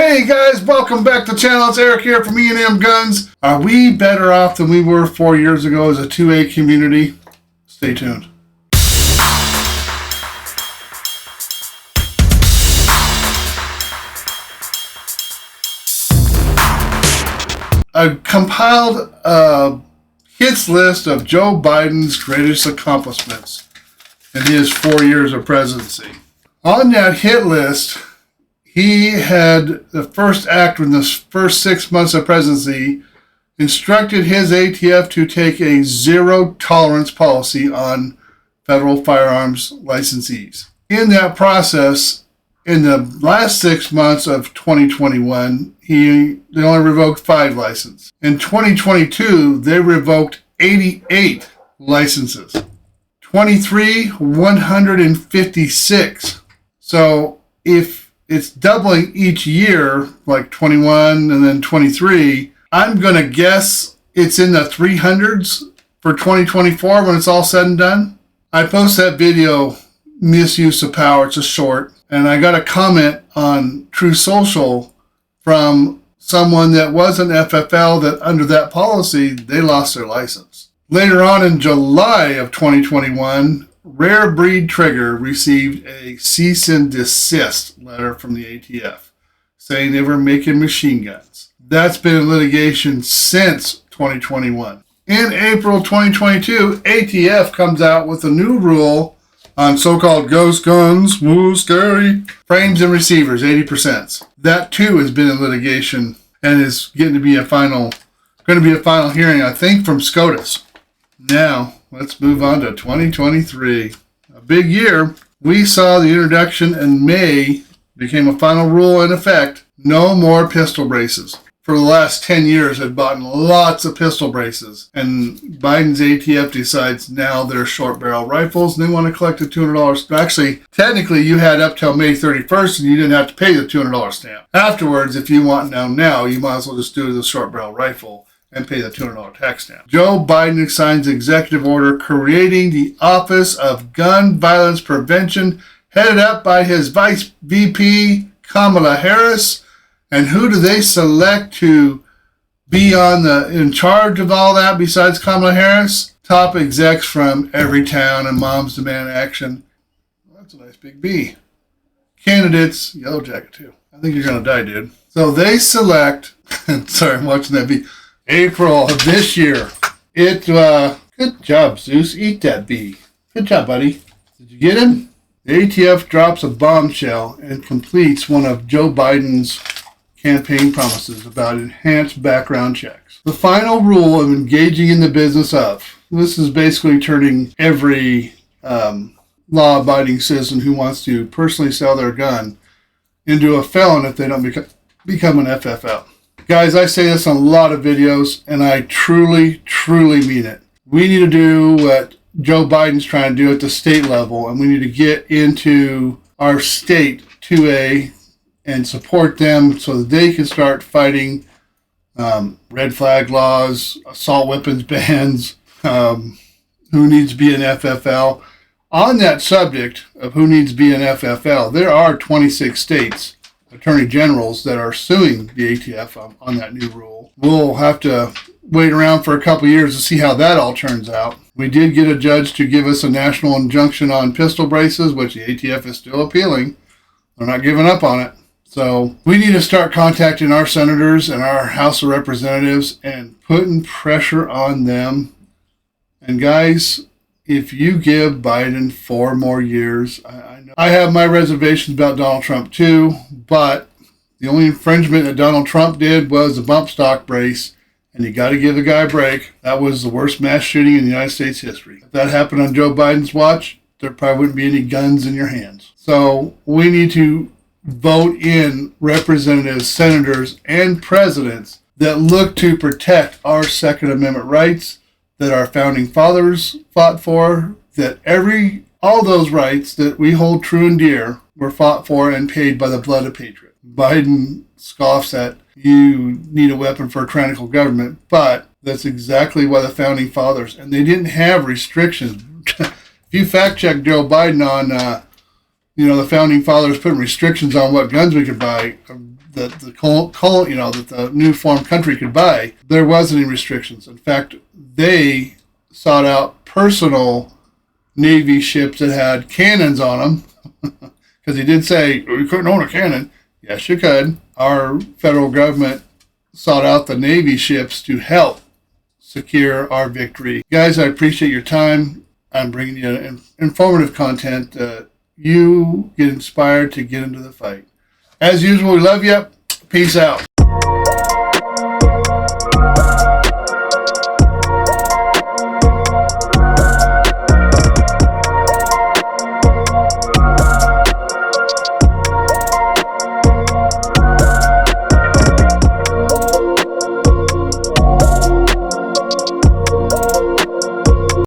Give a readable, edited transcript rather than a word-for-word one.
Hey guys, welcome back to the channel. It's Eric here from E&M Guns. Are we better off than we were 4 years ago as a 2A community? Stay tuned. I compiled a hits list of Joe Biden's greatest accomplishments in his 4 years of presidency. On that hit list, he had the first act in the first 6 months of presidency instructed his ATF to take a zero tolerance policy on federal firearms licensees. In that process, in the last 6 months of 2021, they only revoked 5 licenses. In 2022, they revoked 88 licenses. 156. So if it's doubling each year, like 21 and then 23, I'm going to guess it's in the 300s for 2024 when it's all said and done. I post that video, Misuse of Power. It's a short. And I got a comment on True Social from someone that was an FFL that under that policy, they lost their license. Later on in July of 2021, Rare Breed Trigger received a cease and desist letter from the ATF saying they were making machine guns. That's been in litigation since 2021. In April 2022, ATF comes out with a new rule on so-called ghost guns, woo, scary, frames and receivers, 80%. That too has been in litigation and is going to be a final hearing, I think, from SCOTUS. Now, let's move on to 2023. A big year. We saw the introduction in May, became a final rule in effect, no more pistol braces. For the last 10 years, had bought lots of pistol braces. And Biden's ATF decides now they're short barrel rifles and they want to collect the $200. Actually, technically, you had up till May 31st and you didn't have to pay the $200 stamp. Afterwards, if you want now, you might as well just do the short barrel rifle and pay the $200 tax stamp. Joe Biden signs executive order creating the Office of Gun Violence Prevention, headed up by his Vice VP, Kamala Harris. And who do they select to be in charge of all that besides Kamala Harris? Top execs from every town and Moms Demand Action. That's a nice big B. Candidates, Yellow Jacket too. I think you're going to die, dude. So they select, sorry, I'm watching that B. April of this year. Good job, Zeus. Eat that bee. Good job, buddy. Did you get him? The ATF drops a bombshell and completes one of Joe Biden's campaign promises about enhanced background checks. The final rule of engaging in the business of. This is basically turning every law-abiding citizen who wants to personally sell their gun into a felon if they don't become an FFL. Guys, I say this on a lot of videos, and I truly, truly mean it. We need to do what Joe Biden's trying to do at the state level, and we need to get into our state 2A and support them so that they can start fighting red flag laws, assault weapons bans, who needs to be an FFL. On that subject of who needs to be an FFL, there are 26 states attorney generals that are suing the ATF on that new rule. We'll have to wait around for a couple years to see how that all turns out. We did get a judge to give us a national injunction on pistol braces, which the ATF is still appealing. They're not giving up on it. So we need to start contacting our senators and our House of Representatives and putting pressure on them. And guys, if you give Biden 4 more years, I know I have my reservations about Donald Trump too, but the only infringement that Donald Trump did was the bump stock brace, and you got to give the guy a break. That was the worst mass shooting in the United States history. If that happened on Joe Biden's watch, there probably wouldn't be any guns in your hands. So we need to vote in representatives, senators, and presidents that look to protect our Second Amendment rights that our founding fathers fought for, that all those rights that we hold true and dear were fought for and paid by the blood of patriots. Biden scoffs at you need a weapon for a tyrannical government, but that's exactly why the founding fathers, and they didn't have restrictions. If you fact check Joe Biden on the founding fathers putting restrictions on what guns we could buy, that the new formed country could buy, there wasn't any restrictions. In fact, they sought out personal Navy ships that had cannons on them, because he did say you couldn't own a cannon. Yes, you could. Our federal government sought out the Navy ships to help secure our victory. Guys, I appreciate your time. I'm bringing you informative content. You get inspired to get into the fight. As usual, we love you. Peace out.